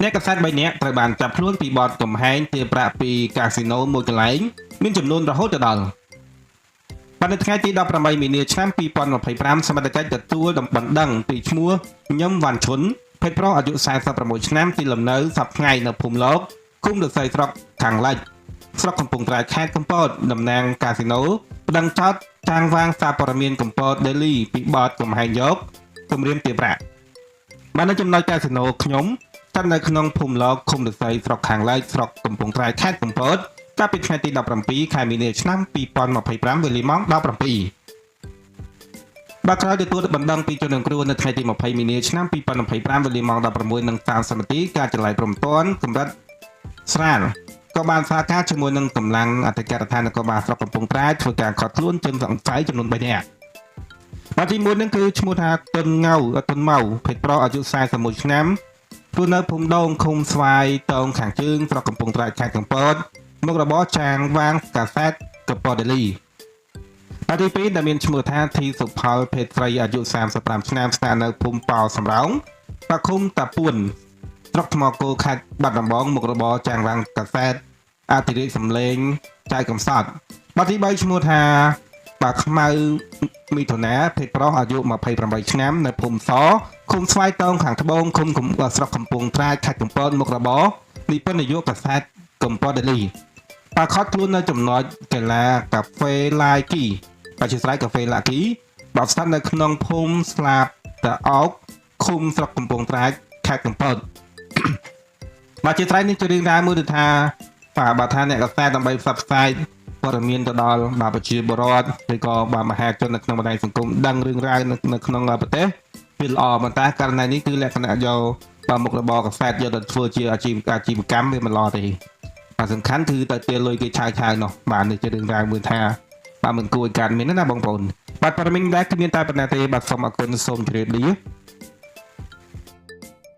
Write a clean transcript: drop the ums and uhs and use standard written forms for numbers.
អ្នកកសែត3នាក់ត្រូវបានចាប់ខ្លួនពីបទកំហែងទារប្រាក់ពីកាស៊ីណូមួយកន្លែងមានចំនួនរហូតដល់បាននៅថ្ងៃទី18មីនាឆ្នាំ2025សមត្ថកិច្ចទទួលបណ្ដឹងពីឈ្មោះញឹមវ៉ាន់ឈុនភេទប្រុសអាយុ46ឆ្នាំទីលំនៅសប្តាហ៍ថ្ងៃនៅភូមិលោកឃុំរស័យស្រុកខាងលិចស្រុកកំពង់ត្រាយខេត្តកំពតតំណាងកាស៊ីណូបណ្ដឹងចោទចាងវាងសារព័ត៌មានកំពត Daily ពីបទកំហែងយកគម្រាមទារប្រាក់បាននៅចំណុចកាស៊ីណូខ្ញុំស្ថិតនៅក្នុងភូមិលោកឃុំរស័យស្រុកខាងលិចស្រុកកំពង់ត្រាយខេត្តកំពតចាប់ពីថ្ងៃទី17ខែមីនាឆ្នាំ2025វេលាម៉ោង17បាទក្រោយទទួលបណ្ដឹងពីជនរងគ្រោះនៅថ្ងៃទី20មីនាឆ្នាំ2025វេលាម៉ោង16:30នាទីការចល័យព្រំទាន់កម្រិតស្រាលក៏បានសហការជាមួយនឹងកម្លាំងអធិការដ្ឋាននគរបាលស្រុកកំពង់ត្រាយធ្វើការឃាត់ខ្លួនជនសង្ស័យចំនួន3នាក់បាទទី1នឹងគឺឈ្មោះថាតុនម៉ៅភេទប្រុសអាយុ41ឆ្នាំរស់នៅភូមិដងឃុំស្វាយតោងខាងជើងស្រុកកំពង់ត្រាយខេត្តកំពតមុខរបរចាងវាងកាសែតកំពត Daily បាទទី2ដែលមានឈ្មោះថាធីសុផលភេទស្រីអាយុ35ឆ្នាំស្នាក់នៅភូមិប៉ោសំរោងបាឃុំតាពួនស្រុកថ្មគោខេត្តបាត់ដំបងមុខរបរចាងវាងកាសែតអធិរាជសំឡេងចៅកំសត់បាទទី3ឈ្មោះថាបាទខ្មៅមីថូណាភេទប្រុសអាយុ28ឆ្នាំនៅភូមិសឃុំស្វាយតោងខាងត្បូងឃុំស្រុកកំពង់ត្រាយខេត្តកំពតមុខរបរនិពន្ធនាយកកាសែតកំពត Daily បាទខត់ខ្លួននៅចំណុចកីឡាកាហ្វេឡាយគីបាទជាស្រ័យកាហ្វេឡាគីបាទស្ថិតនៅក្នុងភូមិស្លាបតាអោកឃុំស្រុកកំពង់ត្រាយខេត្តកំពតបាទជាស្រ័យនេះជារឿងរ៉ាវមួយទៅថាបាទថាអ្នកកាហ្វេដើម្បីផ្សព្វផ្សាយព័ត៌មានទៅដល់ប្រជាពលរដ្ឋឬក៏មហាជននៅក្នុងបណ្ដាញសង្គមដឹងរឿងរ៉ាវនៅក្នុងប្រទេសវាល្អប៉ុន្តែករណីនេះគឺលក្ខណៈយកមុខរបរកាហ្វេយកទៅធ្វើជាអាជីវកម្មវាមិនល្អទេបាទសំខាន់គឺទៅទាលុយគេឆាយនោះបាទនេះជារឿងរ៉ាវមួយថាបាទមិនគួរឲ្យកើតមានណាបងប្អូនបាទព័ត៌មានដែរគឺមានតែប៉ុណ្ណេះទេបាទសូមអរគុណសូមជម្រាបលា